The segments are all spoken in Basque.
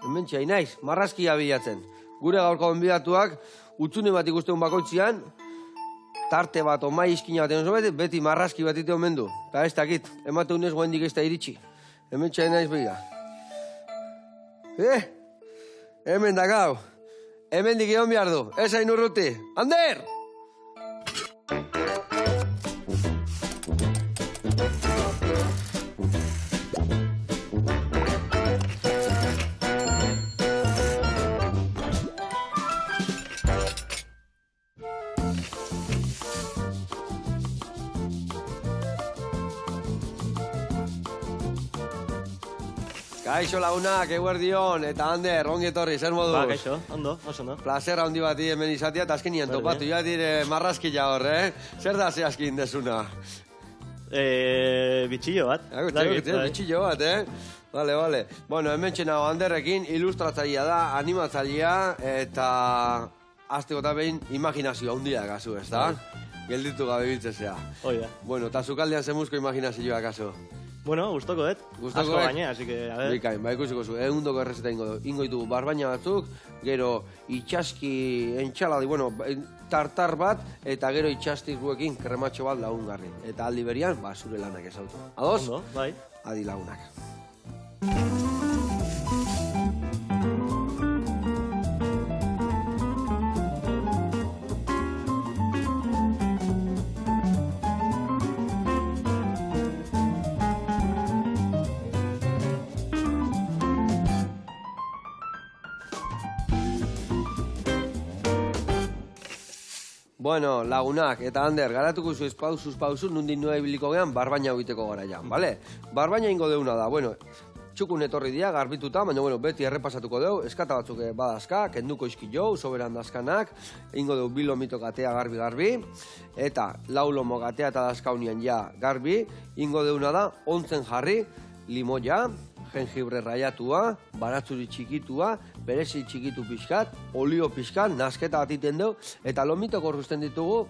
Hemen txai naiz, marrazkia bilatzen. Gure gaurko gonbidatuak, utzune bat ikusten bakoitzean, tarte bat, omai izkina bat, beti marrazki bat ite omen du. Eta ez dakit, emate unez goendik ez da iritsi. Hemen txai naiz begira. Hemen dakau. Hemen dik egon behar du. Ez hain urruti. Ander! Kaixo lagunak, eguerdion, eta Ander, ongi etorri, zer moduz? Ba, kaixo, ondo, oso ondo. Placer handi bati hemen izatea, eta azkenien topatu, ja dire marrazkila hor, Zer da zehazkin desuna? Bitxillo bat. Bitxillo bat, Vale. Bueno, hemen txenago Anderrekin, ilustratzailea da, animatzailea, eta azteko eta behin imaginazioa handia kasu, ez da? Gelditu gabe biltzezea. Hoi da. Bueno, eta zukaldean zemuzko imaginazioa kasu. Bueno, gustoko dut. Asko gaine, así que, a ver. Bikain, ikusiko zu, egundoko errezeta ingo ditugu barbaina batzuk, gero itxaski entxaladi, bueno, tartar bat, eta gero itxastikuekin krematxo bat lagungarri. Eta aldi berian, zure lanak ezautu. Ados? Ondo, bai. Adi lagunak. Bueno, lagunak, eta Ander, garatuko zu pausu, nundin nua ibiliko gehan, barbaina egiteko gara ja, bale? Barbaina ingo deuna da, bueno, txukun etorri dia, garbituta, baina, bueno, beti errepasatuko deu, eskata batzuk badazka, kenduko izki jau, soberan dazkanak, ingo deu bilomito gatea garbi, eta laulomo gatea eta dazkaunian ja garbi, ingo deuna da, ontzen jarri, limoia, jengibre raiatua, baratzuri txikitua, berezi txikitu pixkat, olio pixkat, nasketa bat iten deu, eta lomitoko rusten ditugu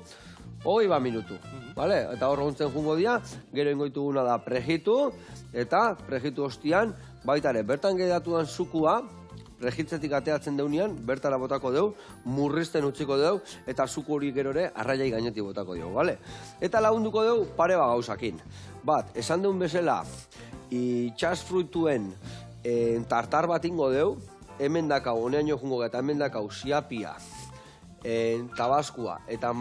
20 minutu. Vale? Eta hor ontzen jungo dia, gero ingoituguna da prejitu, eta prejitu ostian, baitare, bertan gedatuan zukua, prejitzetik ateatzen deunean, bertara botako deu, murrizten utziko deu, eta zuku hori gero ere arraiai gainetik botako deu, vale? Eta lagunduko deu pare gauzakin. Bat, esan deun bezala, itxas fruituen tartar bat ingo deu, hemen dakau, honean jo jungo eta hemen dakau siapia, tabaskua eta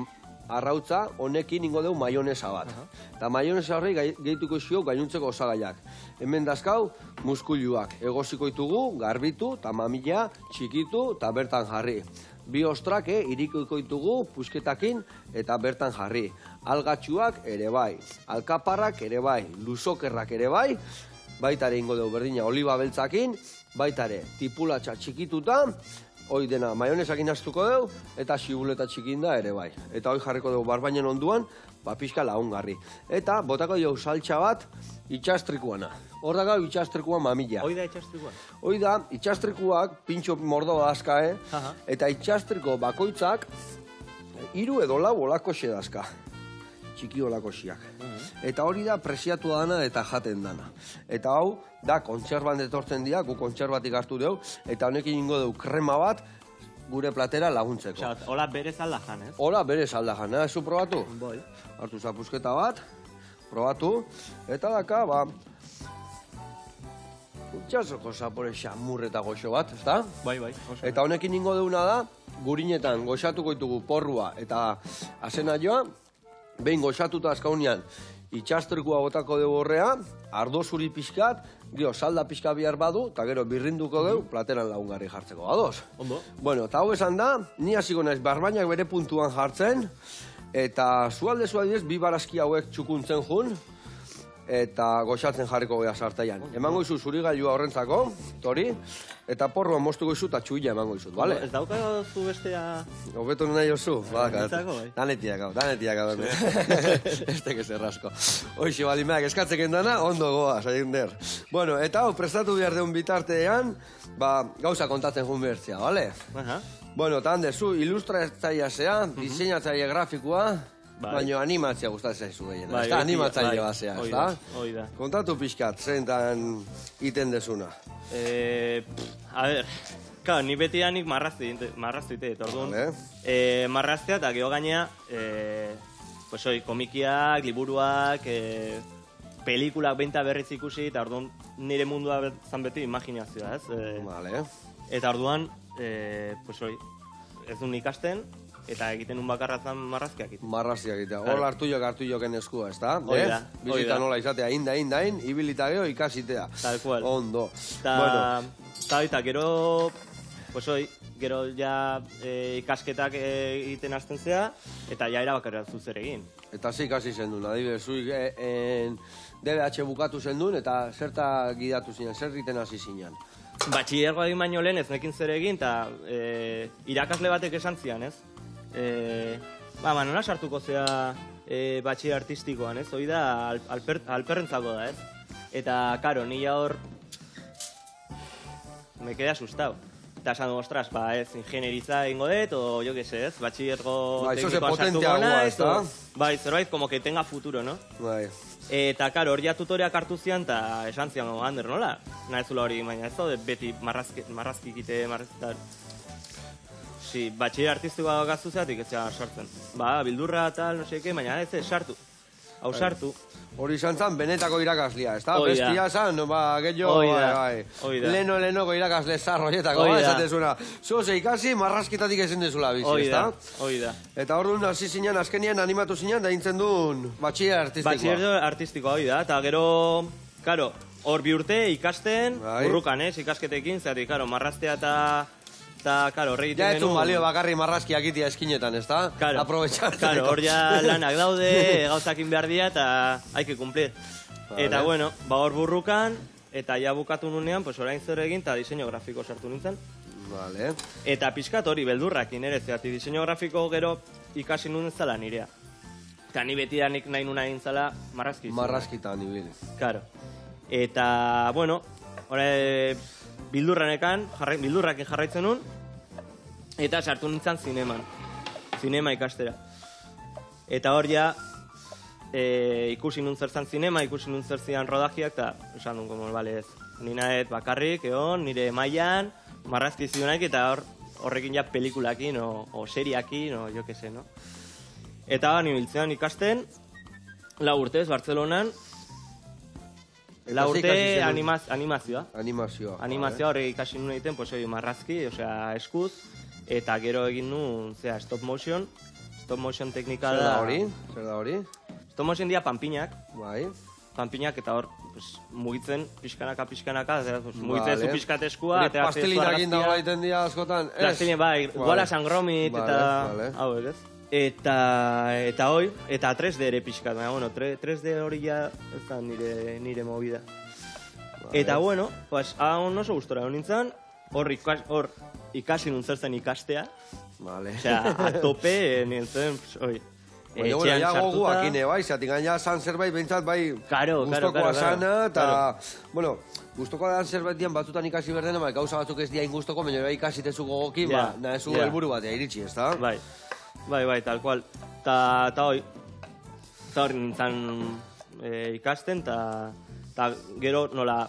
arrautza, honekin ingo deu maionesa bat. Eta maionesa horri gehituko izio gainuntzeko osagaiak. Hemen dazkau muskuluak, egoziko ditugu, garbitu, eta mamila, txikitu, eta bertan jarri. Bi ostrak irikoiko ditugu pusketakin eta bertan jarri. Algatxuak ere bai, alkaparrak ere bai, luzokerrak ere bai, baitare ingo dugu berdina oliba beltzakin, baitare tipulatxa txikituta, hoi dena maionesakin astuko dugu, eta xibuleta txikin da ere bai. Eta hoi jarriko dugu barbainen onduan, pixka lagungarri. Eta botako dugu saltxa bat itxastrikuana. Hor dago itxastrikua mamila. Hoi da itxastrikua? Hoi da, itxastrikuak pintxo mordo dazka, eta itxastriko bakoitzak 3 edo 4 olakoxe dazka. Txiki olakoxiak. Eta hori da presiatu dana eta jaten dana. Eta hau, da kontserban etortzen dira, gu kontserbatik hartu dugu, eta honekin ingo dugu krema bat, gure platera laguntzeko. Osa, hola berez alda jan, ez? Hola berez alda jan, ez zu probatu? Bai. Hartu zapusketa bat, probatu, eta daka, utxasoko zapore xamur eta goxo bat, ez da? Bai. Eta honekin ingo duguna da, gurinetan goxatuko ditugu porrua eta azena joa, behin goxatuta azkaunean, itxastrikua botako dugu horrea, ardo zuri pixkat, gero salda pixka bihar badu, eta gero birrinduko dugu, plateran lagungarri jartzeko. Ados? Ondo. Bueno, eta hau esan da, ni hasiko naiz barbainak bere puntuan jartzen, eta zualde zuadidez, bi barazki hauek txukuntzen jun, eta goxatzen jarriko geha sartaian. Emango izu zuri gailua horrentzako, tori, eta porroa moztuko izu eta txuila emango izut, bale? Ez dauka zu bestea... Hobeto nahi oso, Netzako, bai. Danetiak hau. Ez tekez errasko. Hoxe, balimeak eskatzeken dana, ondo goa, saien der. Bueno, eta hau, prestatu behar deun bitartean, gauza kontatzen jun behertzea, bale? Bueno, eta hande, zu ilustratzaia zea, diseinatzaile grafikoa, Baina animatzea gustatzen zaizu gehien. Animatzaile basea, ezta? Hoi da. Kontatu pixkat, zentan iten desuna. A ber, claro, ni betianik marraztu ite, orduan. Marraztea eta geho gainea, pues hoi, komikiak, liburuak, pelikulak beinta berriz ikusi, eta orduan nire mundua zan beti imaginazioa, ez? Vale. Eta orduan, pues hoi, ez duen ikasten, eta egiten un bakarra zan marrazkiak ite. Marrazkiak ite. Hor hartu joken eskua, ez da? Hoi da. Bizita nola izatea, indain, ibilita geho ikasitea. Tal cual. Ondo. Eta gero, pues hoi, gero ja ikasketak egiten hasten zea, eta ja erabakarra zuzer egin. Eta zi ikasi zendun, adibidez, zuik DBH bukatu zendun, eta zerta gidatu zinen, zer egiten hasi zinen? Batxillergoa egin baino lehen ez nekin zer egin, eta irakasle batek esan zian, ez? Nola sartuko zea batxiller artistikoan, ez? Hoi da alperrentzako da, ez? Eta, karo, nila hor me quedé asustado. Eta esan du, ostras, ez, ingenieriza egingo dut, o jo que sé, ez, batxillergo teknikoa sartuko naiz, bai, zerbait, como que tenga futuro, no? Bai. Eta, karo, hor ja tutoreak hartu zian, eta esan zian, Ander, nola? Nahezula hori, baina ez da, beti marrazkikite, Si, batxiller artistikoa gaztu zeatik ez sartzen. Bildurra tal, no seke, baina ez, sartu. Hau sartu. Hori izan zan, benetako irakaslia, ez da? Bestia zan, gehiago, lehenoko irakasle zarroietako, esatezuna. Zoze ikasi, marrazkitatik ezin dezula bizi, ez da? Hoi da. Eta hor duen, hasi zinean, azkenian animatu zinean, da hintzen duen batxiller artistikoa. Batxiller artistikoa, hoi da, eta gero, karo, hor bi urte ikasten, burrukan, ikasketekin, zati, karo, marraztea eta, karo, horre egiten genuen... Ja, etun balio bakarri marrazkiak itia eskinetan, ez da? Aprobetxatzen. Karo, hor ja lanak daude, gauzakin behar dira, eta haike kumplir. Eta, bueno, hor burrukan, eta ja bukatu nunean, pues orain zer egin, eta diseño grafiko sartu nintzen. Vale. Eta pixkat hori beldurrakin ere, zeati diseño grafiko gero ikasi nuen zala nirea. Eta ni betidanik nahi nuna egin zala marrazki. Marrazkitan, ibil. Karo. Eta, bueno, bildurrakin jarraitzen nun, eta sartu nintzen zinema ikastera. Eta hor ja, ikusi nun zer zan zinema, ikusi nun zer zian rodajiak, eta esan duen, como, bale ez, ninaet bakarrik, egon, nire mailan, marrazki zionaik, eta horrekin ja pelikulakin, o seriakin, o jo que se, no? Eta nibiltzean ikasten, 4 urtez, Bartzelonan, 4 urte animazioa. Animazioa horrek ikasi nuen egiten, pues hori marrazki, osea, eskuz, eta gero egin nuen, stop motion teknika da... Zer da hori? Stop motion dia panpinak. Bai. Panpinak eta hor, mugitzen pixkanaka, mugitzen zu pixkat eskua, eta pastelinak inda hola iten dira askotan, ez? Plastilina, bai, guala sangromit, eta... hauek, ez? Eta hoi, eta 3D ere pixkat, baina, bueno, 3D hori ja ez da nire movida. Eta, bueno, pues, hau oso gustora nintzen, hor ikasi nun zer zen ikastea. Osea, a tope nintzen, hoi. Baina, bueno, ja gogu akine, bai, zatik gaina zan zerbait behintzat, bai, guztokoa sana, eta, bueno, guztokoa dan zerbait dian batzutan ikasi berdena, bai, gauza batzuk ez diain guztoko, baina bai ikasitezu gogokin, ba, nahezu helburu batea iritsi, ez da? Bai, tal cual. Ta hori nintzen ikasten, eta gero nola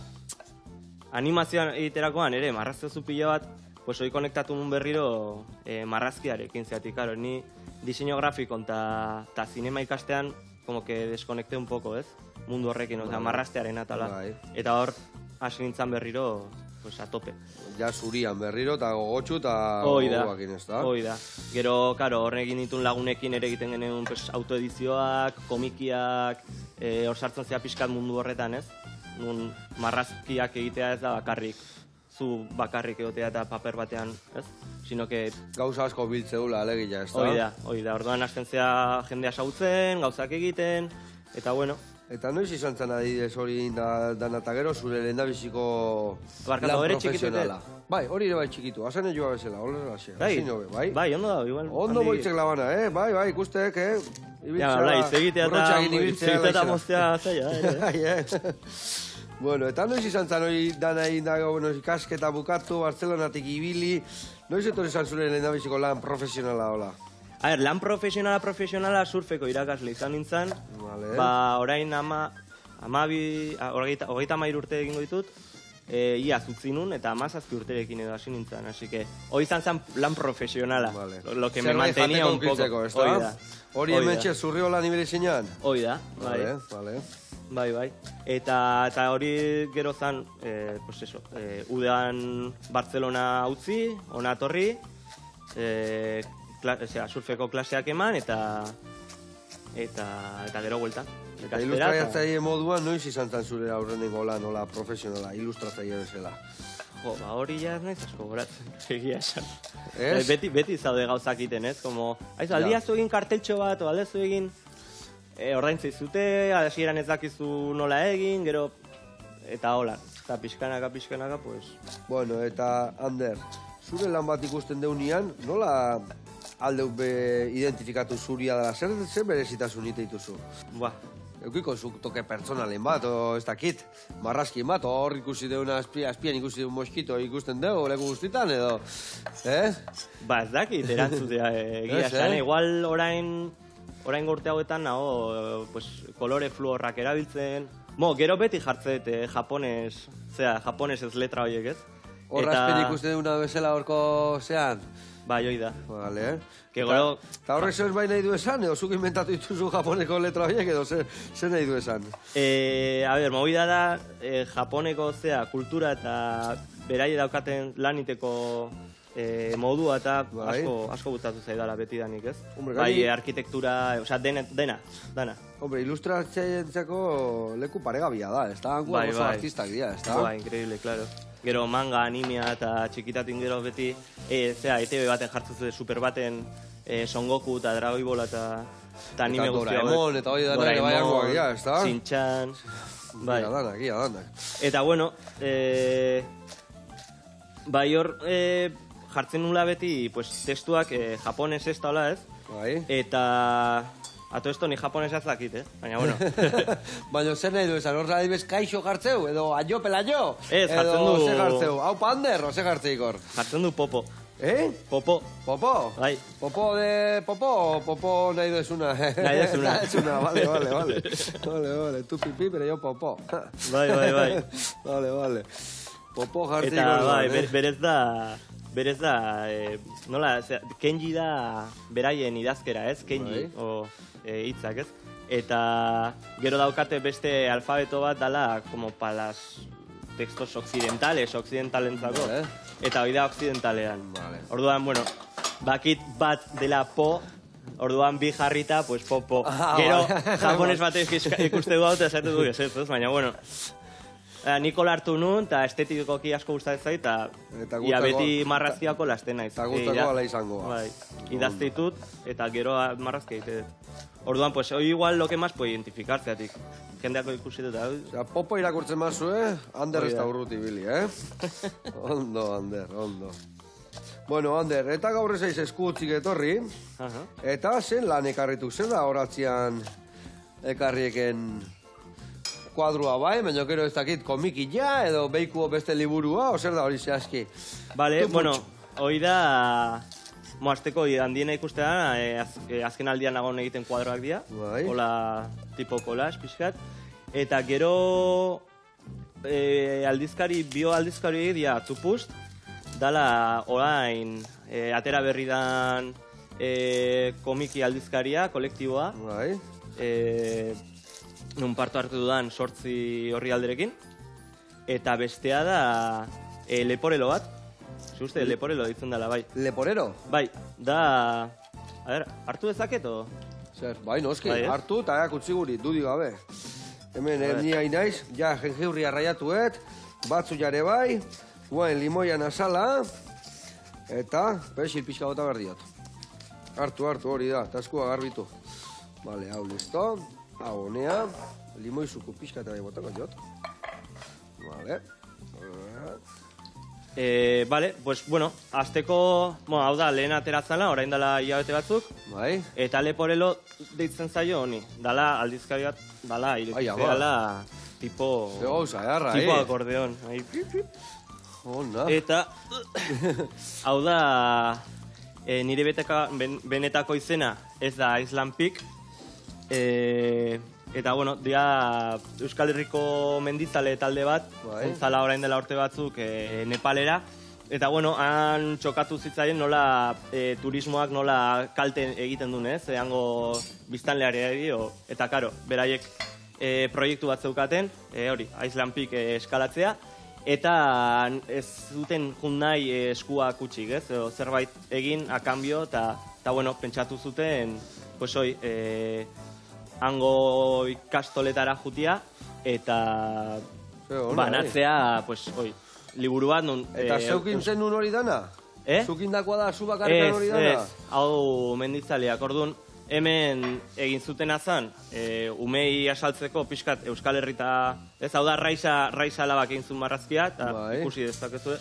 animazioan egiterakoan ere marraztezu pila bat, pues hori konektatu nun berriro marrazkiarekin zeatik, karo, ni diseño grafiko eta zinema ikastean como que deskonekte un poco, ez? Mundu horrekin, oza, marraztearen atala. Eta hor, hasi nintzen berriro, pues a tope. Ja zurian berriro eta gogotxu eta gogoakin, ez da? Hoi da. Gero, karo, horre egin ditun lagunekin ere egiten genuen autoedizioak, komikiak, hor sartzen zea pixkat mundu horretan, ez? Nun marrazkiak egitea ez da bakarrik, zu bakarrik egotea eta paper batean, ez? Sino que... Gauza asko biltzeula alegia, ez da? Hoi da, orduan hasten zea jendea sautzen, gauzak egiten, eta bueno... Eta noiz izan zen adidez hori danata gero, zure lehendabiziko lan profesionala. Bai, hori ere bai txikitu, hazen joa bezala, horrela xe, hasi nobe, bai? Bai, ondo da, igual. Ondo moitzek labana, bai, ikustek, Ja, izegitea eta moztea zaila, Bueno, eta noiz izan zen hori dana egin dago, ikasketa bukatu, Bartzelonatik ibili, noiz etorri izan zure lehendabiziko lan profesionala, hola? A ber, lan profesionala surfeko irakasle izan nintzen, Vale. orain hogeita 13 urte egingo ditut, ia zutzi nun, eta 17 urterekin edo hasi nintzen, así que, hoi izan zen lan profesionala, Vale. lo que me mantenía un poco, hoi da. Hori hementxe zurriola nibere zinean? Hoi da, bai. Vale. Bai. Eta hori gero zan, pues eso, udan Barcelona utzi, ona torri, surfeko klaseak eman, eta gero bueltan. Eta ilustratzaile moduan noiz izan zen zure aurrenengo lan, nola profesionala, ilustratzaile bezala? Jo, hori ja ez naiz asko goratzen, egia esan. Ez? Beti zaude gauzak iten, ez? Como, aldiazu egin karteltxo bat, o aldiazu egin ordaintzei zute, hasieran ez dakizu nola egin, gero, eta hola, eta pixkanaka, pues... Bueno, eta Ander, zure lan bat ikusten deunean, nola aldeu be identifikatu zuria dela, zer berezitasun ite dituzu? Buah, Eukiko zuk toke pertsonalen bat, o ez dakit, marrazkin bat, hor ikusi deuna azpian ikusi deun moskito ikusten dugu, leku guztitan, edo, Ba, ez dakit, erantzutea, egia esan, igual orain gorte hauetan, nago, pues, kolore fluorrak erabiltzen, gero beti jartzet, japones ez letra horiek, ez? Horrazpen ikusten deuna bezala horko zean? Bai, hoi da. Vale. Eta horrek zer bai nahi du esan, edo zuk inventatu dituzu japoneko letra horiek, edo zer nahi du esan? A ber, movida da, japoneko kultura eta beraie daukaten laniteko modua eta asko gustatu zaidala beti danik, ez? Bai, arkitektura, osea, dana. Hombre, ilustratzaileentzako leku paregabia da, ez da? Bai, oso artistak dira, ez da? Bai, increíble, claro. Gero manga, animea eta txikitatin gero beti, ETV baten jartzen super baten Son Goku eta Dragon Ball eta anime guztia. Eta Doraemon, eta hori dara ere baiangoak dira, ez da? Shin-chan, bai. Ia danak. Eta bueno, bai hor jartzen nula beti testuak japones ez da hola ez? Bai. Eta... Ato esto ni japonesa ez dakit, baina bueno. Baina zer nahi du esan, hor adibes kaixo jartzeu, edo aio pelaio? Ez, jartzen du... Edo ze jartzeu, hau pander, o ze jartzeik hor? Jartzen du popo. Popo. Popo? Bai. Popo de popo o popo nahi duezuna? Nahi duezuna. Vale. Tu pipi, pero yo popo. Bai. Vale. Popo jartzeik hor. Eta bai, berez da, nola, Kenji da beraien idazkera, ez? Kenji, hitzak, ez? Eta gero daukate beste alfabeto bat dala, como palas textos occidentalentzako. Eta hori da occidentalean. Orduan, bueno, bakit bat dela po, orduan bi jarrita, pues po. Gero, japones batek ikuste du hau eta esatu du ez, baina, bueno... Nikola hartu nun, eta estetikoki asko gustatzen zait, eta ia beti marrazkiako lasten naiz. Eta gustako ala izango. Bai, idaztitut, eta gero marrazki egite. Orduan, pues, hoi igual lo que más puede identifikatzeatik. Jendeako ikusi dut. Popo irakurtzen mazu, Ander ez da urruti bili, Ondo, Ander, ondo. Bueno, Ander, eta gaur ezaiz eskutzik etorri, eta zen lan ekarrituk, zen da horatzean ekarrieken kuadrua bai, baina gero ez dakit komikila, edo beikuo beste liburua, o zer da hori zehazki? Bale, bueno, hoi da... Moazteko handiena ikustea, azken aldian nagoen egiten kuadroak dira, hola tipo collage pixkat, eta gero bio aldizkari dira Tupust, dala orain atera berri dan komiki aldizkaria, kolektiboa, nun parto hartu dudan 8 horri alderekin, eta bestea da leporelo bat. Uste, leporelo ditzen dela, bai. Leporero? Bai, da... A ver, hartu dezaket o? Zer, bai, noski, hartu eta utzi guri, dudi gabe. Hemen, ni hain naiz, ja, jengeurria raiatuet, batzu jare bai, guen limoian azala, eta, pesil pixka gota behar diot. Hartu, hori da, eta eskua garbitu. Vale, hau listo, hau honea, limoizuko pixka eta bai botako diot. Vale, Vale, pues, bueno, azteko, hau da, lehen ateratzala, orain dala hilabete batzuk. Bai. Eta leporelo deitzen zaio honi. Dala, aldizkari bat, dala, irekitzea dala, tipo... Gauza, jarra, tipo akordeon. Onda. Eta, hau da, Nire benetako izena ez da Island Peak. Eta, bueno, dira Euskal Herriko mendizale talde bat, ontzala orain dela urte batzuk Nepalera. Eta, bueno, han txokatu zitzaien nola turismoak nola kalte egiten duen, ez? Hango biztanleari, eta, karo, beraiek proiektu bat zeukaten, hori, Island Peak eskalatzea, eta ez zuten jun nahi eskuak utxik, ez? Zerbait egin, akambio, eta, bueno, pentsatu zuten, pues, hoi, hango ikastoletara jutia, eta banatzea, pues, hoi, liburu bat nun... Eta zeukin zen nun hori dana? Zukindakoa da, zu bakarretan hori dana? Ez, hau menditzaleak, orduan, hemen egin zuten azan, umei asaltzeko pixkat Euskal Herrita, ez, hau da, Raisa alabak egin zuen marrazkia, eta ikusi dezakezu,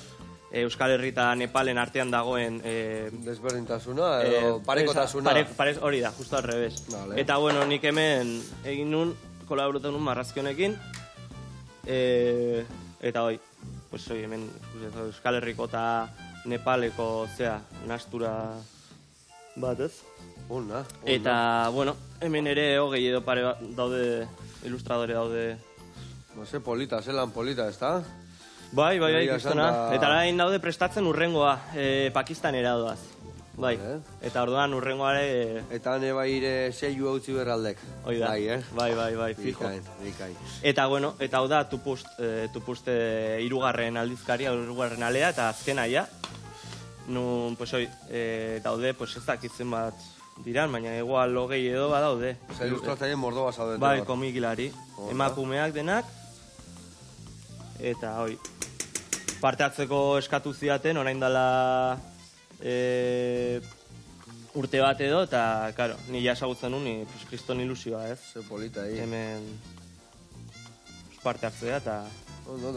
Euskal Herrita Nepalen artean dagoen... Desberdintasuna, edo parekotasuna. Hori da, justo al revés. Eta, bueno, nik hemen egin nun, kolaboratu nun marrazkionekin, eta hoi, pues hoi, hemen Euskal Herriko eta Nepaleko, zea, nastura bat, ez? Ona. Eta, bueno, hemen ere hogei edo pare daude, ilustradore daude. Ze polita, zelan polita, ez da? Bai, kristona. Eta orain daude prestatzen urrengoa, Pakistanera doaz. Bai, eta orduan urrengoare... Eta hane bai ire zeilu hautzi berraldek. Hoi da, bai, fijo. Eta, bueno, eta hau da Tupust irugarren aldizkaria, irugarren alea, eta azkena ja. Nun, pues hoi, daude, pues ez dakitzen bat diran, baina igual hogei edo badaude. Osa, ilustratzaien mordo bat zaudete. Bai, komikilari. Emakumeak denak. Eta, hoi, parte hartzeko eskatu ziaten, orain dela urte bat edo, eta, karo, ni ja esagutzen nun, kriston ilusioa, ez? Ze polita, hemen parte hartzea, eta...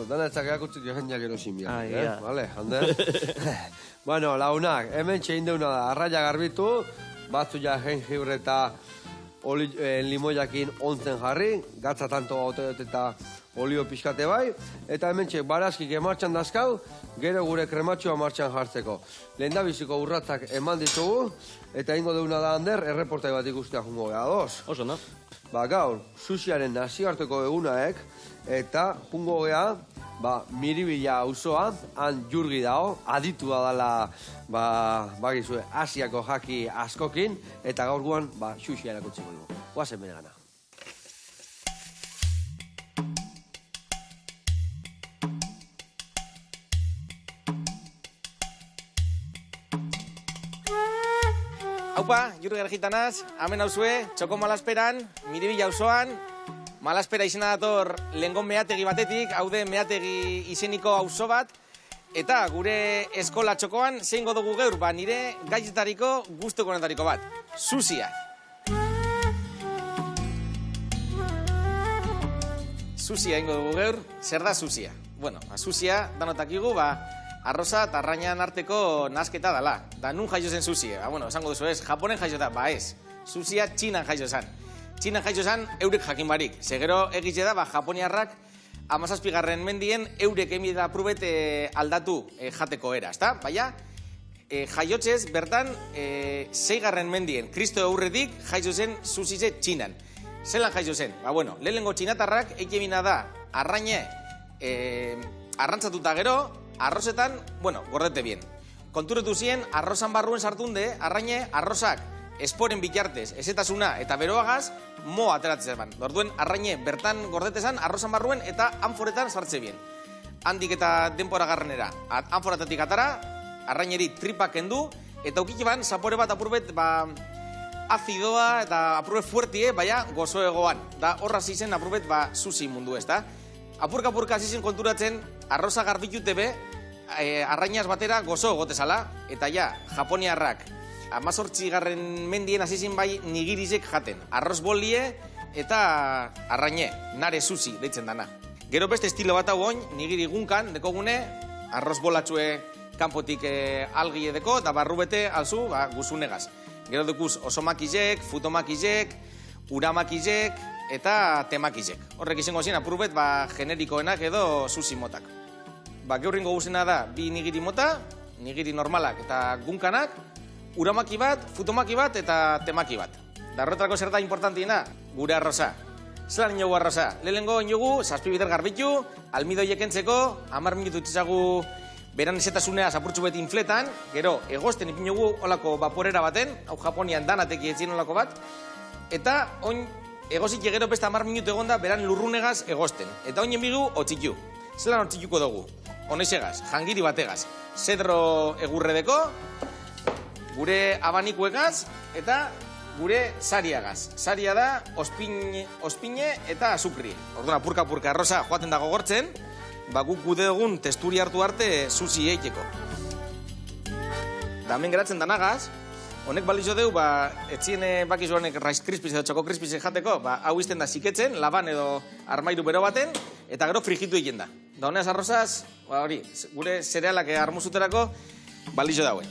Dana etzakeak utzik jendeak erosimia. Ia. Vale, Ander? Bueno, launak, hemen txein deuna da, arraia garbitu, batzu ja jengibre eta limoiakin ontzen jarri, gatza tanto gaute eta olio pixkate bai, eta hemen txek barazkik emartxan dazkau, gero gure krematxoa martxan jartzeko. Lehendabiziko urratzak eman ditugu, eta ingo deuna da, Ander, erreportai bat ikustea jungo geha, ados? Oso, no? Ba, gaur, sushiaren nazioarteko egunaek, eta jungo geha, Miribilla auzoa, han jurgi dao, aditua dala, bagizue, Asiako jaki askokin, eta gaur guan, sushi erakutziko dugu. Guazen bene gana. Haupa, Jurgi Argitanaz, hemen hauzue, txoko Malasperan, Miribilla auzoan, Malaspera izena dator lehengon meategi batetik, haude meategi izeniko auzo bat, eta gure eskola txokoan zeingo dugu geur, nire gaitzetariko guztokonetariko bat, sushia. Sushia ingo dugu geur, zer da sushia? Bueno, sushia danotakigu, arroza eta arrainan arteko nasketa dela. Da nun jaio zen sushia? Bueno, esango duzu ez, Japonen jaio da, ez. Sushia Txinan jaio zen. Txinan jaio zen eurek jakin barik. Segero egitze da, Japoniarrak 17. mendien eurek emida probet aldatu jateko era, ezta? Baina, jaiotzez bertan 6. mendien, Kristo aurretik jaio zen sushize Txinan. Zelan jaio zen? Bueno, lehenengo txinatarrak ekimina da arraine arrantzatuta gero, arrozetan, gordete bien. Konturetu zien, arrozan barruen sartunde, arraine, arrozak esporen bitartez, ezetasuna eta beroagaz, mo ateratzen ban. Orduen, arraine bertan gordetezan, arrozan barruen eta anforetan sartze bien. Handik eta denpora garranera, anforatatik atara, arraineri tripak kendu, eta ukiki ban, zapore bat apurbet, azidoa eta apurbet fuertie, baina gozo egoan. Da horra zizen apurbet, sushi mundu ez da. Apurka zizen konturatzen, arroza garbitute be, arrainaz batera gozo egotezala, eta ja, Japoniarrak, 18. mendien azizin bai nigirizek jaten. Arroz bolie eta arraine, nare sushi deitzen dana. Gero beste estilo bat hau oin, nigiri gunkan, dekogune, arroz bolatxue kanpotik algi edeko, eta barrubete alzu guzunegaz. Gero dekuz osomakizek, futomakizek, uramakizek, eta temakizek. Horrek izango zien apurbet generikoenak edo sushi motak. Geurringo guzena da, bi nigiri mota, nigiri normalak eta gunkanak, uramaki bat, futomaki bat eta temaki bat. Da horretarako zer da importantiena, gure arroza. Zelan inogu arroza? Lehenengo inogu, 7 bider garbitu, almidoiek entzeko, 10 minutu itzagu beran ezetasunea zapurtxu beti infletan, gero egosten ipinogu olako vaporera baten, hau Japonian danateki etzien olako bat, eta oin egozik gero beste 10 minutu egonda beran lurrunegaz egosten. Eta oin enbigu otxitu. Zelan otxituko dugu? Honezegaz, jangiri bategaz. Zedro egurredeko, gure abanikuegaz eta gure sariagaz. Saria da ospine eta azukri. Orduan, apurka-apurka arroza joaten dago gortzen, guk gude dugun testuri hartu arte sushi eiteko. Da hemen geratzen danagaz, honek balizo deu, etzien bakizu honek Rice Krispies edo Choco Krispies jateko, hau izten da ziketzen, laban edo armairu bero baten, eta gero frijitu egin da. Da honez arrozaz, hori, gure zerealak armuzuterako balizo daue.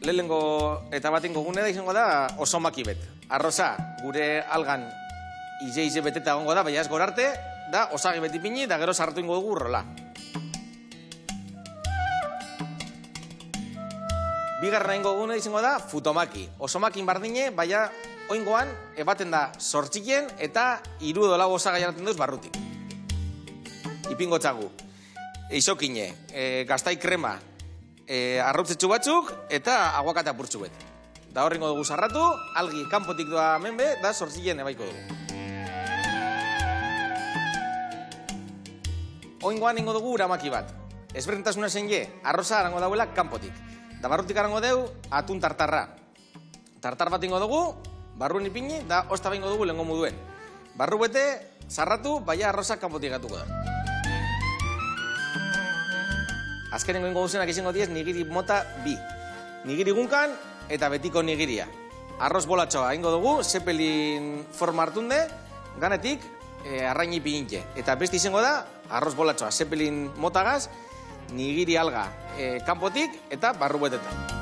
Lehenengo eta batengo gune da izango da osomaki bet. Arroza gure algan ize beteta egongo da, baina ez gorarte, da osagi beti pini, da gero sartu ingo dugu rola. Bigarren ingo gune izango da futomaki. Osomakin bardine, baina oingoan ebaten da sortxikien eta 3 edo 4 osagai jaraten duz barrutik. Ipingo txagu. Eizokine, gaztai krema, arrautzetxu batzuk eta aguakate apurtxu bet. Da horrengo dugu sarratu, algi kanpotik doa menbe, da sortxikien ebaiko dugu. Oingoan ingo dugu uramaki bat. Ezberdintasuna zein je, arroza arango dauela kanpotik. Da barrutik arango deu, atun tartarra. Tartar bat ingo dugu, barruen ipini, da osta ingo dugu lehengo muduen. Barru bete, sarratu, baina arroza kanpotik gatuko da. Azkenengo ingo duzenak izango diez nigiri mota 2. Nigiri gunkan eta betiko nigiria. Arroz bolatxoa ingo dugu, zeppelin forma hartunde, ganetik arraini pigintxe. Eta beste izango da, arroz bolatxoa, zeppelin motagaz, nigiri alga kanpotik eta barru betetan.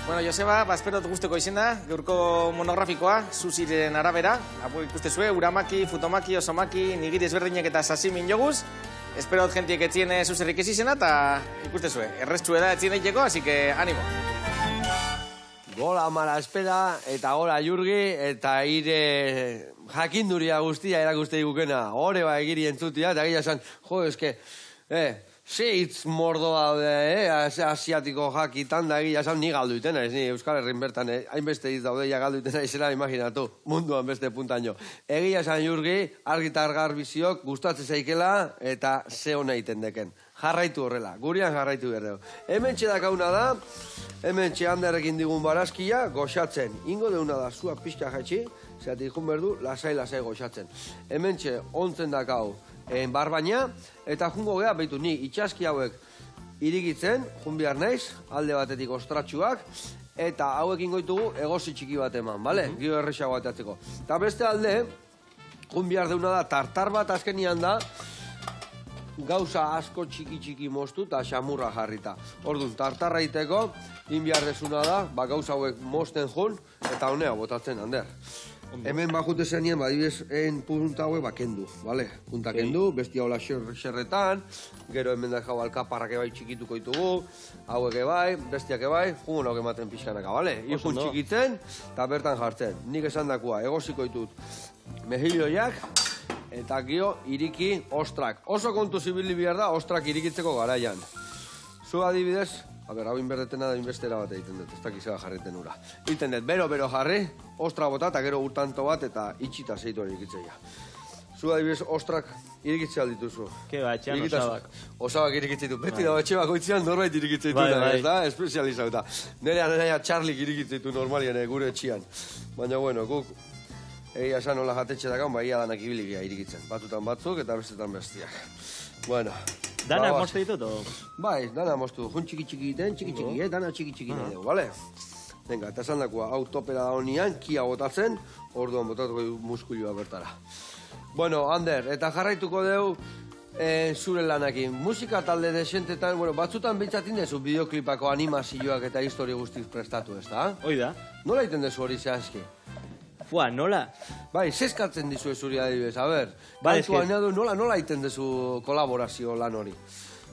Bueno, Joseba, espero guzteko izena, gaurko monografikoa, sushiren arabera. Apo ikustezue, uramaki, futomaki, osomaki, nigiri ezberdinek eta sasimin joguz. Espero jentiek etzien zuzerrik ez izena, eta ikustezue, erreztxue da etzien eiteko, así que ánimo. Gola Mara Espera, eta gola Jurgi, eta ire jakinduria guztia erakuste digukena. Hore egiri entzutia, eta gira esan, jo, eske, hitz mordoa daude, asiatiko jakitan, da egia esan ni galdu itena, ez ni Euskal Herrin bertan, hainbeste hitz daude, ja galdu itena izela, imaginatu, munduan beste puntaino. Egia esan Jurgi, argitar garbiziok, gustatzen zaikela, eta ze hona iten deken. Jarraitu horrela, gurian jarraitu behar dugu. Hemen txedakauna da, hemen txeanderrekin digun barazkia, goxatzen. Ingo deuna da, zua pixka jaitxi, zeatik ikun berdu, lasai goxatzen. Hemen txe, ontzen dakau, barbaina, eta jungo geha, behitu, ni itxaski hauek irigitzen, jun behar naiz, alde batetik ostratxuak, eta hauekin goitugu egozi txiki bat eman, bale? Gio errexago bateatzeko. Eta beste alde, jun behar deuna da, tartar bat azkenian da, gauza asko txiki moztu eta xamurra jarrita. Orduan, tartarra iteko, inbiardezuna da, gauza hauek mozten jun, eta honea botatzen, Ander. Hemen bajute zenien, badibidez, punta hauek kendu, bale? Punta kendu, bestia hola xerretan, gero hemen da jau alkaparrak ebai txikituko ditugu, hauek ebai, bestiak ebai, jungo nauk ematen pixkanaka, bale? Ikun txikitzen, eta bertan jartzen. Nik esan dakua, egoziko ditut mejilloiak, eta gio iriki ostrak. Oso kontu zibili behar da, ostrak irikitzeko garaian. Zu adibidez, hau inberdetena da inbestera bat egiten dut, ez dakizela jarreten ura. Egiten dut, bero jarri, ostra bota eta gero urtanto bat eta itxita zeitu irikitzea. Zu adibidez, ostrak irikitzea dituzu. Ke ba, etxean osabak. Osabak irikitzitu. Beti da, etxe bakoitzean norbait irikitzeitu da, ez da? Espezializauta. Nerea Charlik irikitzeitu normalien gure etxean. Baina, bueno, guk egia esan hola jatetxe dakan, ia danak ibiligia irikitzen. Batutan batzuk eta bestetan bestiak. Bueno. Danak moztu ditut, o? Bai, dana moztu. Jun txiki den, dana txiki dugu, bale? Venga, eta esan dakua, hau topera da honian, kia botatzen, orduan botatuko muskulua bertara. Bueno, Ander, eta jarraituko dugu zure lanakin. Musika talde desentetan, bueno, batzutan bintzatin dezu bideoklipako animazioak eta histori guztiz prestatu, ez da? Hoi da. Nola iten dezu hori zehazki? Fua, nola? Bai, zeskartzen dizu zuri adibidez, a ber. Bai, Kantu añadu, nola egiten duzu kolaborazio lan hori?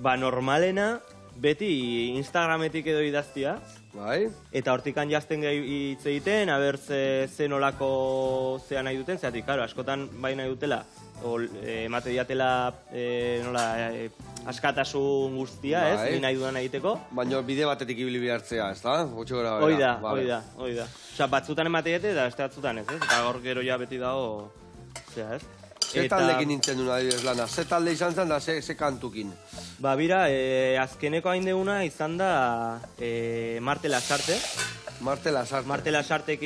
Ba, normalena, beti Instagrametik edo idaztia, Bai? eta hortikan jazten gehi hitz egiten, aber ze nolako zea nahi duten, zeatik, karo, askotan bai nahi dutela, emate diatela askatasun guztia, Bai. ez, ni nahi dudan egiteko. Baina bide batetik ibili bihartzea, ez da? Gutxo gara Hoi bera. da. Osa, batzutan emate diete eta beste batzutan ez, ez? Eta gaur gero ja beti dago, zea, ez? Ze taldekin nintzen duna adibidez lana? Ze talde izan zen da ze kantukin? Ba, bira, azkeneko hain deuna izan da Marte Lasarte. Marte Lasarte. Marte Lasartek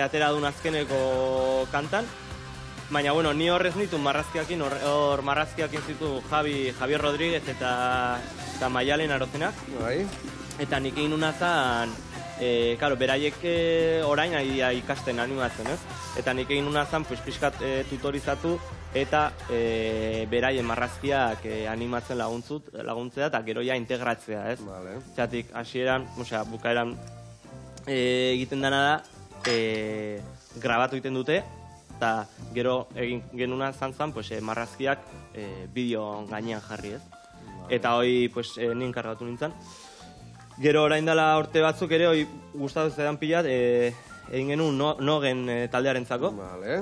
atera duen azkeneko kantan. Baina, bueno, ni horrez nitu marrazkiakin, hor marrazkiakin zitu Javier Rodríguez eta Maialen Arozenak. Bai? Eta nik egin unazan, karo, beraiek orain ikasten animatzen, ez? Eta nik egin unazan, pues, pixkat tutorizatu eta beraien marrazkiak animatzen laguntzea eta gero ja integratzea, ez? Vale. Zatik, hasieran, osea, bukaeran egiten dena da, grabatu egiten dute, eta gero egin genuna zantzan, pues, marrazkiak bideo gainean jarri, ez? Eta hoi, pues, nien kargatu nintzen. Gero orain dela urte batzuk ere, hoi gustatu zedan pilat, egin genuen nogen taldearentzako. Vale.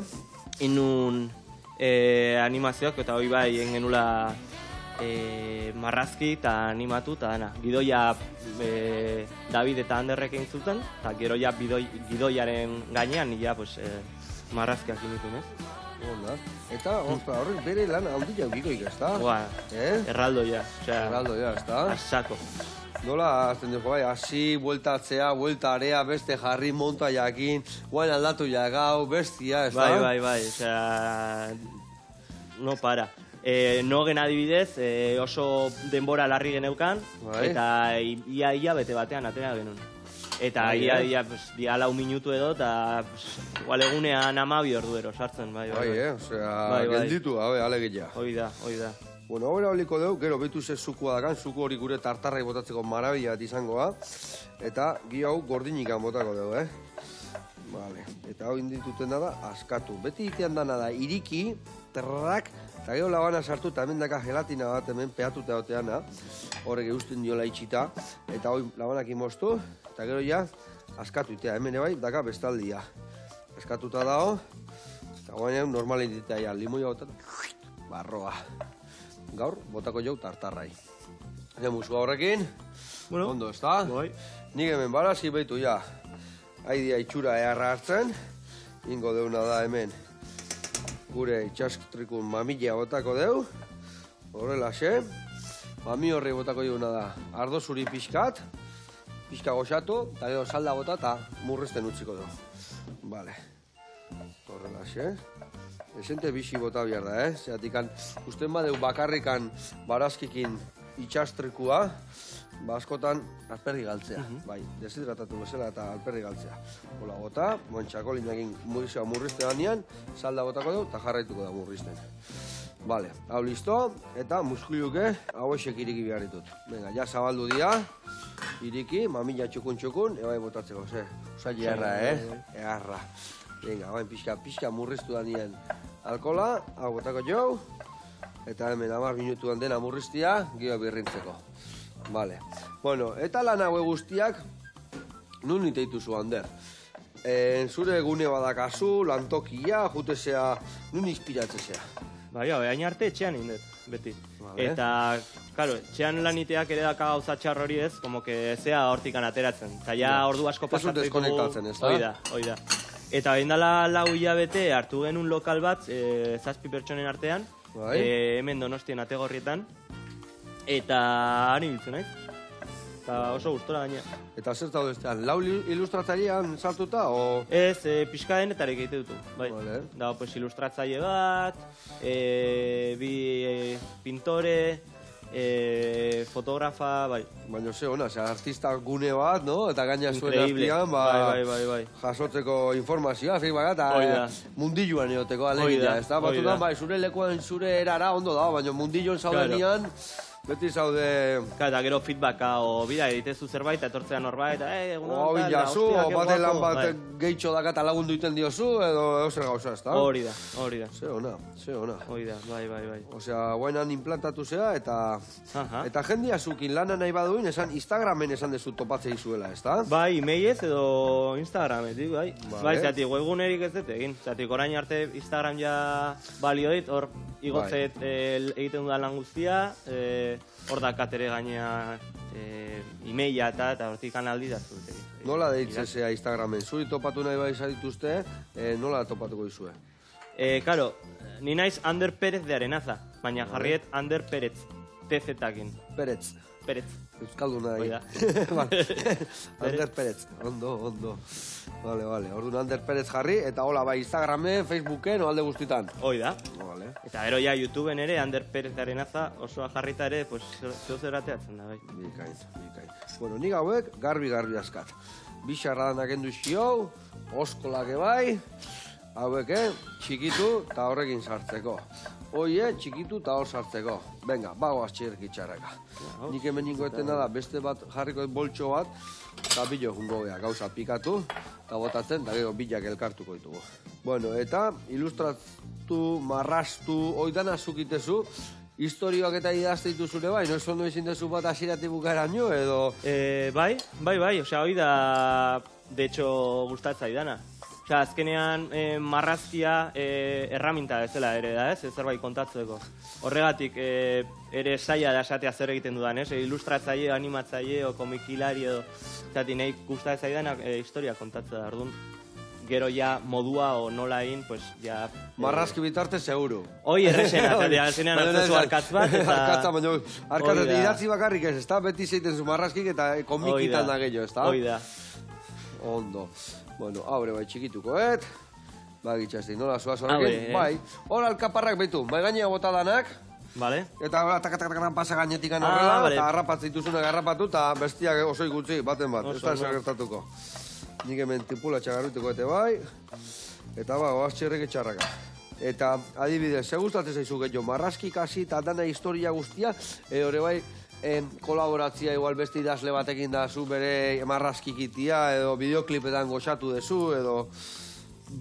Inun animazioak, eta hoi bai egin genula marrazki eta animatu, eta dana. Gidoia David eta Anderrek egin zuten, eta gero ja gidoiaren gainean, ja, pues, marrazkiak initun, ez? Onda. Eta, ostra, horrek bere lan handia eukikoik, ez da? Gua, erraldoia, osea, Erraldoia, ez da? asako. Nola, azten dugu, bai, hasi, bueltatzea, buelta area, beste jarri, monta jakin, guain aldatu jagau, bestia, ez da? Bai, osea, no para. Nogen adibidez, oso denbora larri geneukan, Bai. eta ia bete batean atera genuen. Eta Bai, ia, pues, dia 4 minutu edo, eta pues, igual egunean 12 orduero sartzen, bai. Bai, osea, Bai. gelditu, gabe, alegia. Hoi da. Bueno, hori holiko dugu, gero betu ze zukua dakan, zuku hori gure tartarrai botatzeko marabila bat izangoa, eta gi hau gordinikan botako dugu, Vale, eta hau indituten da askatu. Beti itean dana da, iriki, terrak, eta gero labana sartu, eta hemen daka gelatina bat hemen peatuta oteana, horrek eusten diola itxita, eta hoi labanak moztu, eta gero ja, askatu itea, hemen bai, daka bestaldia. Askatuta dago, eta guain normalen ditea ja, limoia botat, barroa. Gaur, botako jau tartarrai. Ja, musua horrekin, Bueno, ondo, ez da? bai. Nik hemen barazi behitu, ja, haidia itxura eharra hartzen, ingo deuna da hemen, gure itxastrikun mamila botako deu, horrela xe, mami horri botako deuna da, ardo zuri pixkat, pixka goxatu, eta gero salda bota eta murrizten utziko du. Vale, horrela xe. Esente bixi bota behar da, Zeatikan, usten badeu bakarrikan barazkikin itxastrikua, askotan alperri galtzea. Bai, deshidratatu bezala eta alperri galtzea. Hola bota, txakolinakin murrizte danean, salda botako dugu eta jarraituko da murrizten. Vale, hau listo, eta muskuluke hauexek iriki behar ditut. Venga, ja zabaldu dia, iriki, mamila txukun, ebai botatzeko, Usa jarra, Eharra. Venga, bain pixka murriztu danean alkola, hau botako jau, eta hemen 10 minutuan dena murriztia, gero birrintzeko. Vale. Bueno, eta lan haue guztiak, nun niteitu zu, Ander? Zure gune badakazu, lantokia, jutezea, nun inspiratzezea? Bai, hain arte etxean indet, beti. Vale. Eta, claro, etxean laniteak ere daka gauza txar hori ez, como que zea hortikan ateratzen. Eta ja ordu asko Ez dut pasatzen deskonektatzen, ez da? Hoi da. Eta behin dela 4 hilabete hartu genuen lokal bat, 7 pertsonen artean, Bai. hemen Donostien Ategorrietan, eta hari biltzen naiz. Eta oso gustora gaina. Eta zer zaude estean, lau ilustratzailean sartuta, o... Ez, pixka denetarek egite dutu, bai. Vale. Da, pues, ilustratzaile bat, bi pintore, fotografa, bai. Baina ze ona, artista gune bat, no? Eta gaina zuen Increíble. artian, Bai. jasotzeko informazioa, feedbacka, Hoi da. eta mundilluan egoteko Hoi alegia, da, ez da? hoi Batzutan, da. bai, zure lekuan zure erara ondo da, baina mundilluan zaudenian, Beti zaude... Eta gero feedbacka, o bida, egitezu zerbait, eta etortzea norbait, Hau jazu, bate lan bat gehitxo dakat lagundu iten diozu, edo euser gauza, ez da? Hori da. Ze ona. Hori da, bai. Osea, guainan implantatu zea, eta jendia zukin lana nahi baduin, Instagramen esan dezu topatzea izuela, ez da? Bai, emailez edo Instagrametik, bai. Vale. Bai, zatik, webgunerik ez dut egin. Zatik, orain arte Instagram ja balio dit, hor igotzet egiten dudan lan guztia, hor dakatere gainea emaila eta hortik analdi da zut egin. Nola deitzezea Instagramen? Zuri topatu nahi bai zadituzte, nola topatuko izue? Karo, ni naiz Ander Perez de Arenaza, baina jarriet Ander Perez, TZ-akin. Perez. Euskalduna Hoi da. Ander Perez, ondo. Vale. Orduan Ander Perez jarri, eta hola, bai, Instagramen, Facebooken, o alde guztitan. Hoi da. Vale. Eta gero ja YouTubeen ere, Ander Perez de Arenaza osoa jarrita ere, pues, zeu zerateatzen da, bai. Bikain. Bueno, nik hauek garbi askat. Bixarra danak endu xio, oskolake bai, hauek, txikitu eta horrekin sartzeko. Oie, txikitu eta hor sartzeko. Venga, bagoaz txerki txarraka. Nik hemen ingoetena da, beste bat jarriko boltxo bat, eta bilo jungo geha, gauza pikatu, eta botatzen, da gero bilak elkartuko ditugu. Bueno, eta ilustratu, marrastu, oidana zukitezu, historioak eta idazte dituzure bai, noiz ondo izin dezu bat asiratik bukaraino, edo... Bai, osea, hoi da, de hecho, gustatzai dana. Osea, azkenean marrazkia erraminta bezala ere da, ez? Zerbait kontatzeko. Horregatik, ere saia da esatea zer egiten dudan, ez? Ilustratzaile, animatzaile, o komikilari edo... Zati, nahi gustatzai dana historia kontatzea da, orduan. Gero ja modua o nola egin, pues ja... Marrazki bitarte seguru. Hoi errexena, eta azkenean hartzezu arkatz bat, eta... Arkatza, baina arkatz, idatzi bakarrik ez, ez da? Beti zeiten zu marrazkik eta komikitan da gehiago, ez da? Hoi da. Ondo. Bueno, haure bai txikituko, Bagitxazti, nola zoaz horrekin? Bai. Hor alkaparrak behitu, bai gainea bota danak. Vale. Eta takatakakan pasa gainetik horrela, eta harrapatzen dituzunak harrapatu, eta bestiak oso ikutzi, baten bat. Ez da esagertatuko. Nik hemen tipula txagarrituko ete bai. Eta ba, oaz txerreke txarraka. Eta adibidez, ze gustatzen zaizu gehiago, marrazki kasi eta dana historia guztia, hori bai, kolaboratzia igual beste idazle batekin da zu bere marrazkikitia edo bideoklipetan goxatu dezu edo...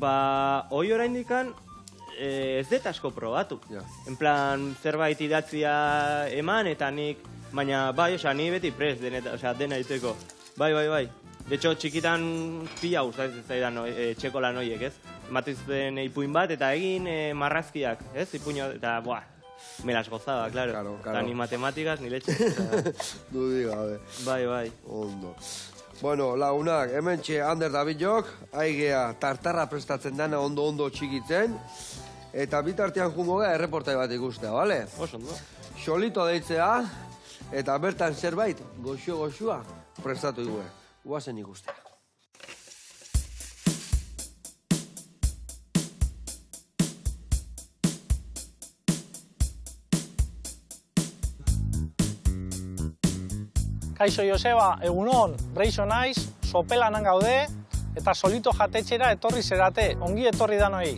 Ba, hoi oraindikan ez dut asko probatu. En plan, zerbait idatzia eman eta nik, baina bai, osea, ni beti prest dena iteko. Bai. De hecho, txikitan pila gustatzen zaidan txeko lan horiek, ez? Matizten ipuin bat eta egin marrazkiak, ez? Ipuño, eta, buah, me las gozaba, claro. Eta ni matematikaz, ni leche. Dudi gabe. Bai. Ondo. Bueno, lagunak, hemen txe Ander Davidok, aigea tartarra prestatzen dana ondo txikitzen, eta bitartean jungo gara erreportai bat ikustea, bale? Oso, ondo. Solito deitzea, eta bertan zerbait, goxua, prestatu igue. Guazen ikustea. Kaixo Joseba, egunon, reixo naiz, sopelanan gaude, eta solito jatetxera etorri zerate, ongi etorri danoi.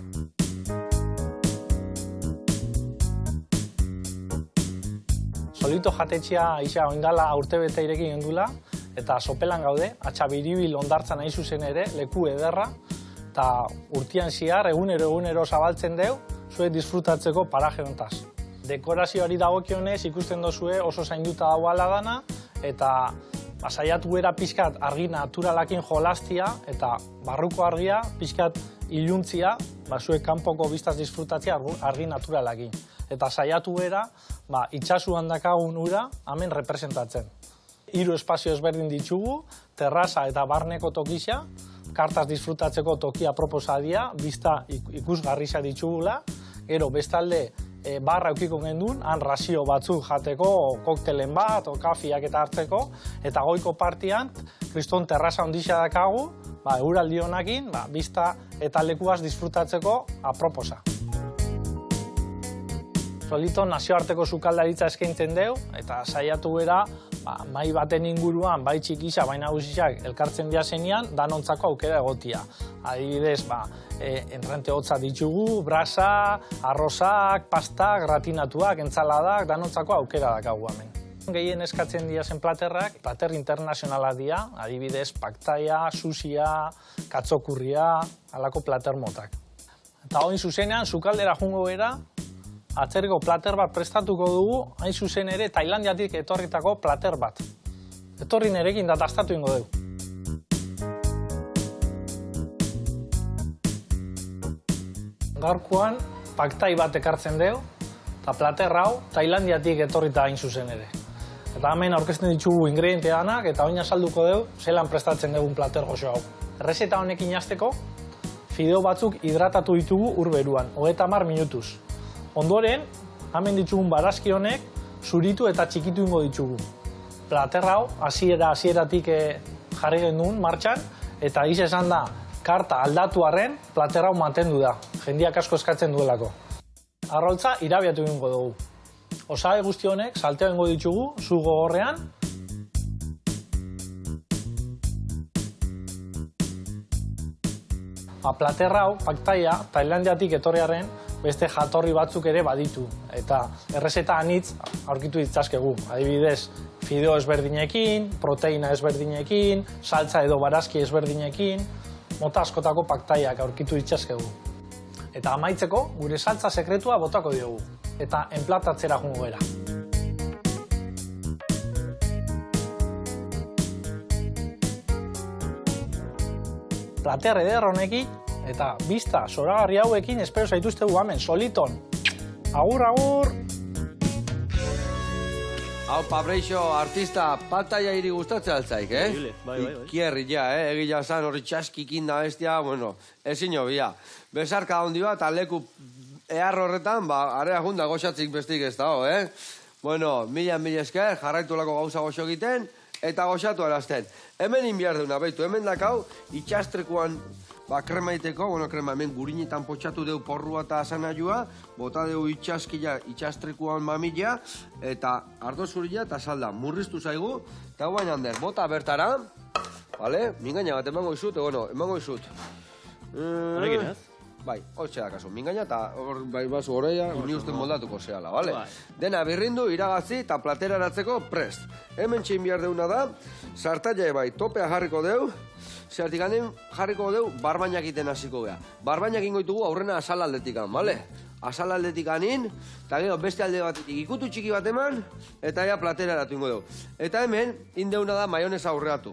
Solito jatetxea isa oindala urtebete irekin gendula, eta sopelan gaude, Atxabiribil hondartzan nahi zuzen ere, leku ederra, eta urtian ziar, egunero zabaltzen deu, zuek disfrutatzeko paraje hontaz. Dekorazioari dagokionez ikusten dozue oso zainduta dagoala dana, eta saiatu era pixkat argi naturalakin jolastia, eta barruko argia pixkat iluntzia, zuek kanpoko biztaz disfrutatzea argi naturalakin. Eta saiatu era, itxasuan dakagun ura, hemen representatzen. 3 espazio ezberdin ditugu, terraza eta barneko tokisa, kartaz disfrutatzeko tokia proposadia, bizta ikusgarrisa ditugula, gero bestalde barra eukiko gendun, han razio batzuk jateko, koktelen bat, kafiak eta hartzeko, eta goiko partian, kriston terraza ondisa dakagu, euraldi honakin, bizta eta lekuaz disfrutatzeko aproposa. Solito nazioarteko sukaldaritza eskaintzen deu, eta saiatu gara, mai baten inguruan, bai txikisa, bai nagusiak elkartzen dira zenean, danontzako aukera egotia. Adibidez, entrante hotza ditugu, brasa, arrozak, pastak, gratinatuak, entzaladak, danontzako aukera dakagu hemen. Gehien eskatzen dira zen platerrak, plater internazionala dira, adibidez, paktaia, susia, katzokurria, halako plater motak. Eta hain zuzenean, sukaldera jungo bera, atzerriko plater bat prestatuko dugu, hain zuzen ere Tailandiatik etorritako plater bat. Etorri nerekin datastatu ingo dugu. Gaurkoan, paktai bat ekartzen dugu, eta plater hau Tailandiatik etorrita hain zuzen ere. Eta hemen aurkezten ditugu ingrediente danak, eta oina salduko dugu, zelan prestatzen dugun plater goxo hau. Errezeta honekin hasteko, fideo batzuk hidratatu ditugu ur beruan, 30 minutuz. Ondoren, hemen ditugun barazki honek, zuritu eta txikitu ingo ditugu. Plater hau, hasieratik jarri genuen martxan, eta hiz esan da, karta aldatu arren, plater hau mantendu da, jendiak asko eskatzen duelako. Arroltza irabiatu egingo dugu. Osagai guzti honek salteo egingo ditugu, zu gogorrean. Plater hau, paktaia, Tailandiatik etorriaren beste jatorri batzuk ere baditu. Eta errezeta anitz aurkitu ditzazkegu. Adibidez, fideo ezberdinekin, proteina ezberdinekin, saltza edo barazki ezberdinekin, mota askotako paktaiak aurkitu ditzazkegu. Eta amaitzeko, gure saltza sekretua botako diogu. Eta enplatatzera jungo gara. Plater eder honekin eta bista zoragarri hauekin espero zaituztegu hemen, soliton. Agur, agur! Hau, Pabreixo, artista, pantalla hiri gustatzea altzaik, eh? Increíble, bai. Ikierri, ja, Egia zan hori txaskikin da bestia, bueno, ezin hobia. Besarka handi bat, leku ehar horretan, area junda goxatzik bestik ez dago, eh? Bueno, mila esker, jarraitu lako gauza goxo egiten, eta goxatu arazten. Hemen inbiar deuna, baitu, hemen dakau, itxastrekuan, krema iteko, krema hemen gurinetan potxatu deu porrua eta asanajua, bota deu itxastrekuan mamila, eta ardo zurila eta salda, murriztu zaigu, eta guain hander, bota bertara, vale? Mingaina bat emango izut, emango izut. Honekin, ez? Bai, hotxe da kasu, mingaina eta bai basu horreia, ni usten moldatuko zehala, bale? Dena birrindu, iragazi eta platera eratzeko prest. Hemen txein behar deuna da, sartaile bai, topea jarriko deu, zertik ganen jarriko deu, barbainak iten hasiko geha. Barbainak ingo ditugu aurrena asal aldetikan, bale? Asal aldetik anin, eta gero beste alde batetik ikutu txiki bat eman, eta ea platera eratu ingo deu. Eta hemen, indeuna da maionesa aurreatu.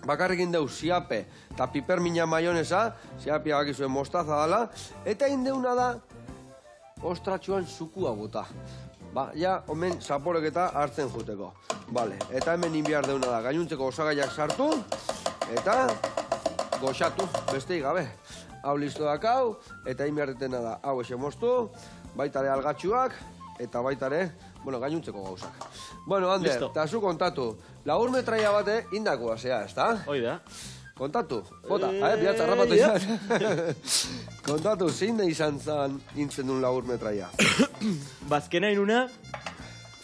Bakarrik indeu siape eta pipermina maionesa, siapia bakizuen mostaza dala, eta indeuna da ostratxuan zukua bota. Ja, omen zaporek eta hartzen juteko. Bale, eta hemen inbiar deuna da, gainuntzeko osagaiak sartu, eta goxatu, besteik gabe. Hau listo dakau, eta inbiar detena da, hau ese moztu, baitare algatxuak, eta baitare, gainuntzeko gauzak. Ander, eta zu kontatu, lagur metraia bate indakoa zea, ez da? Hoi da. Kontatu, bota, bihatza rapatu izan. Kontatu, zein da izan zan intzen duen lagur metraia? Bazkena inuna,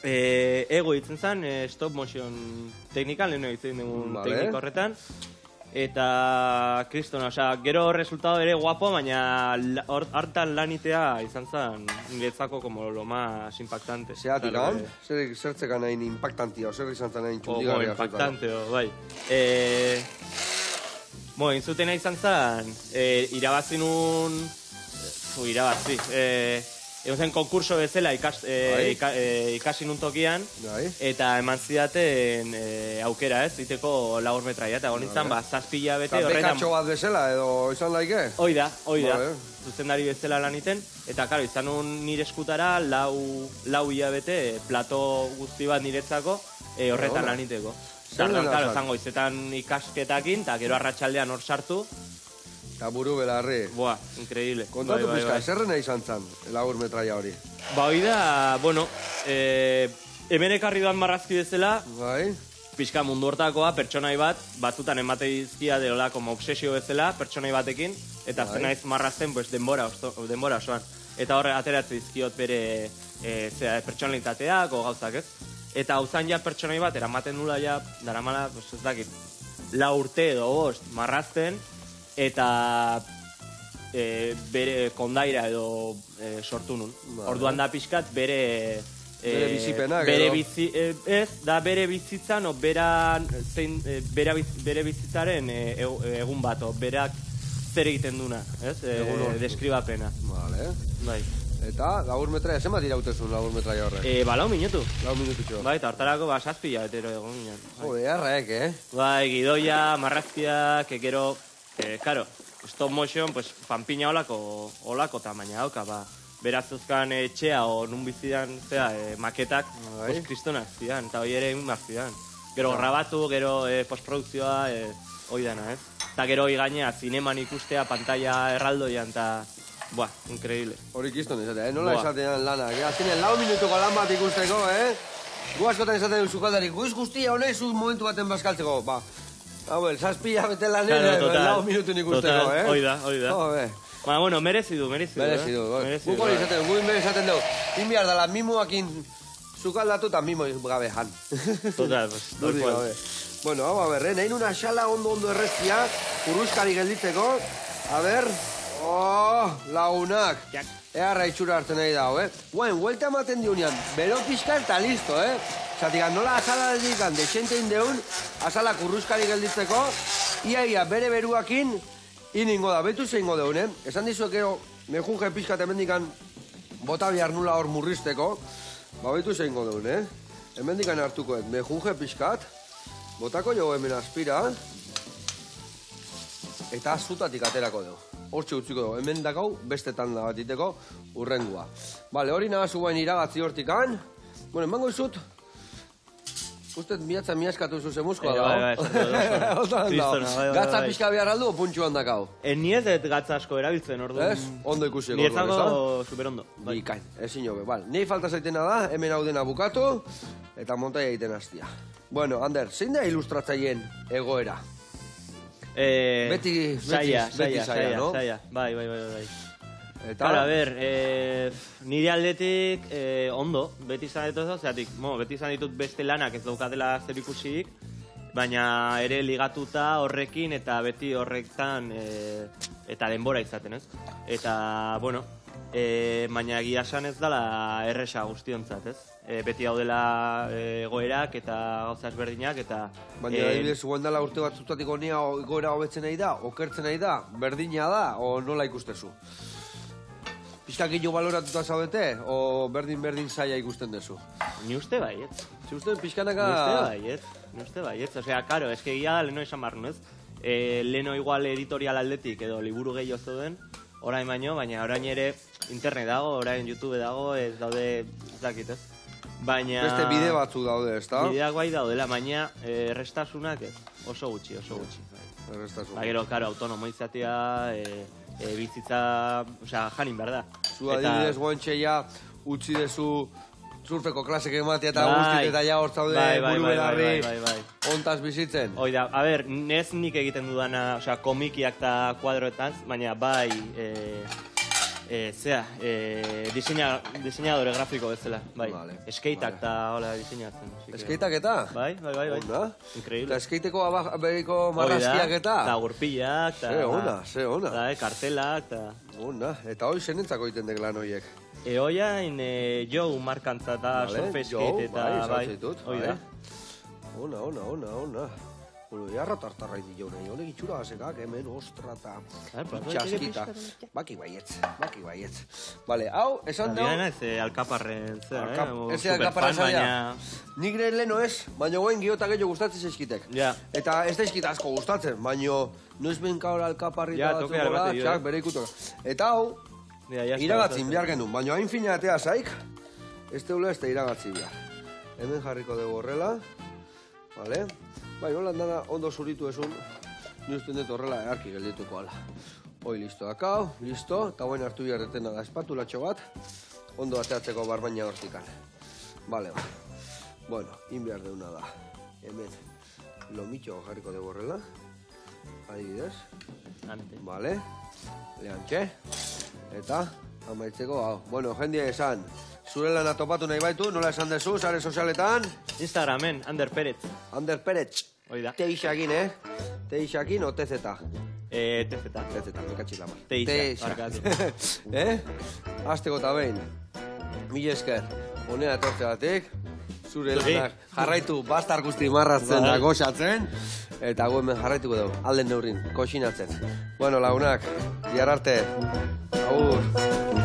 ego ditzen zen, stop motion teknikan, lehenu ditzen dugun teknika horretan. Eta, kristona, gero resultado ere guapo, baina hartan lanitea izan zen niretzako como lo más impactante. Zeatik, zertzekan hain impactantia, zer izan zen hain txundigarria. Impactante, bai. Intzutena izan zen, irabazi nun... Irabazi. Egon zen konkurso bezala ikasi nun tokian, eta eman zidaten aukera ez, iteko lagur metraia, eta nintzen, zazpila bete horretan... Eta bekatxo bat bezala, edo izan laike? Hoi da, zuzendari bezala lan iten, eta karo, izan nun nire eskutara, lau hilabete, plato guzti bat niretzako, horretan lan iteko. Zartan, karo, zango izetan ikasketakin, eta gero arratsaldean hor sartu, eta buru belarri. Boa, increíble. Kontatu pizka, zerrena izan zen, lagur metraia hori? Hoi da, hemen ekarri doan marrazki bezala, pixka mundu hortakoa, pertsonai bat, batzutan emate dizkia deola, como obsesio bezala, pertsonai batekin, eta zen naiz marrazten denbora osoan. Eta horre, ateratze dizkiot bere pertsonalitateak o gauzak ez. Eta hauzan ja pertsonai bat, eramaten nula ja, daramala, ez dakit, 4 urte edo 5 marrazten, eta bere kondaira edo sortu nun. Orduan da pixkat bere Bere bizipenak bere edo? ez, da bere bizitzan, o bere bizitzaren egun bat, o berak zer egiten duna, ez? Deskribapena. Vale. Bai. Eta labur metraia, zenbat irautezun labur metraia horrek? Lau minutu. Lau minututxo. Bai, eta hartarako 7 hilabetero egon ginen. Jode, harraek, Bai, gidoia, marrazkiak, gero, karo, stop motion, pues, panpina olako tamaina dauka, ba. Beraz euskan etxea o nun bizidan, maketak, pues, kristonak zidan, eta hoi ere egin bat zidan. Gero grabatu, gero postprodukzioa, hoi dana, ez? Eta gero hoi gainea, zineman ikustea, pantalla erraldoian, eta, buah, increíble. Hori kiston esatea, nola esatean lanak. Azkenean, lau minutuko lan bat ikusteko, Gu askotan esaten dut zukaldarik, guiz guztia honez momentu baten bazkaltzeko, ba. Hau, zazpila bete lanera, lau minutun ikusteko, Hoi da. Ba, bueno, merezi du. Guk hori esaten dut, guk esaten dut. Inbiar dala, mimoakin zukaldatu eta mimo gabe jan. Total, Durdi gabe. Bueno, hau, a ber, nahi nuna xala ondo erreztia, urruzkari gelditzeko. A ber, lagunak. Earra itxura hartzen nahi dago, Guen, huelta ematen diunian, bero pixka eta listo, Zatik, nola azala dedikan, dexente indeun, azalak urruzkari gelditzeko, ia bere beruakin, iningo da, betu zeingo deun, Esan dizuek ero, mejunge pixka temendikan, bota bihar nula hor murrizteko, ba betu zeingo deun, Hemendikan hartukoet, mejunge pixkat, botako jo hemen aspira, eta zutatik aterako dugu. Hortxe utziko dugu, hemen dakau, beste tanda bat iteko, urrengua. Bale, hori nagazu guain iragatzi hortikan. Bueno, emango izut, usted miaskatu zuzen muskoa dago. Gatza pixka behar aldu, puntxuan dakau. Ni ez dut gatza asko erabiltzen, orduan. Ez? Ondo ikusiko. Ni ezago superondo. Bikain, ezin jobe, bal. Nei falta zaitena da, hemen hau dena bukatu, eta montaia egiten hastia. Bueno, Ander, zein da ilustratzaileen egoera? Beti saia, no? Saia, bai. Eta... Claro, a ber, nire aldetik ondo, beti izan ditut zeatik, beti izan ditut beste lanak ez daukatela zer ikusik, baina ere ligatuta horrekin eta beti horretan eta denbora izaten, ez? Eta, bueno, baina egia esan ez dela erresa guztiontzat, ez? Beti hau dela egoerak eta gauza ezberdinak eta... Baina adibidez, guen dela urte bat zutatik honia egoera hobetzen nahi da, okertzen nahi da, berdina da, o nola ikustezu? Pixkakillo baloratuta zaudete, o berdin saia ikusten dezu? Ni uste baiet. Si uste pixkanaka... Ni uste baiet. Osea, karo, eske egia da leno esan barru, ez? Leno igual editorial aldetik edo liburu gehiago zeuden, orain baino, baina orain ere internet dago, orain YouTube dago, ez daude, ez dakit, ez? Baina... Beste bide batzuk daude, ez da? Bideak bai daudela, baina errestasunak ez, oso gutxi. Ba, gero, karo, autonomo izatea, bizitza, osea, janin behar da. Zu adibidez guantxeia utzi dezu surfeko klasek ematea eta guztit eta ja hor zaude buru belarri ontaz bizitzen. Oida, a ber, nez nik egiten dudana, osea, komikiak eta kuadroetan, baina bai, diseñadore grafiko bezala, bai. Skeitak eta hola diseñatzen. Skeitak eta? Bai. Increíble. Eta skeiteko beriko marrazkiak eta? Eta gurpillak, eta... Ze ona. Kartelak, eta... Ona, eta hoi zenentzako egiten dek lan horiek? Hoiain Joe markantza eta Surfskate eta bai. Hoi da. Ona. Bueno, jarra tartarra indi jauna, honek itxura gazekak, hemen, ostra eta txaskita. Baki baietz. Bale, hau, esan dau... Diana ez alkaparren, ez alkaparren zaila. Nik nire leno ez, baina guen giota gehiago gustatzen zeskitek. Eta ez da eskita asko gustatzen, baina noiz benka hor alkaparri eta batzukola, txak, bere ikutoka. Eta hau, iragatzin behar genuen, baina hain fina atea zaik, ez teula ez da iragatzi behar. Hemen jarriko dugu horrela, bale? Bai, hola dana ondo zuritu esun, ni usten dut horrela earki geldituko ala. Hoi listo dakau, listo, eta guen hartu biharretena da espatulatxo bat, ondo ateatzeko barbaina hortikan. Bale, ba. Bueno, inbiar deuna da. Hemen, lomitxo jarriko dugu horrela, adibidez. Bale, lehantxe, eta amaitzeko, hau. Bueno, jendia esan, zure lana topatu nahi baitu, nola esan dezu, sare sozialetan? Instagramen, Ander Perez. Ander Perez. Oida. Teixakin, Teixakin o TZ? TZ, mekatxik lamar. Teixa, barkatu. Azteko eta behin. Mila esker. honea etortzeatik, zure Zuri. lanak jarraitu bastar guzti marratzen da goxatzen, eta gu hemen jarraituko dugu, alden neurin, koxinatzen. Bueno, lagunak, bihar arte, agur.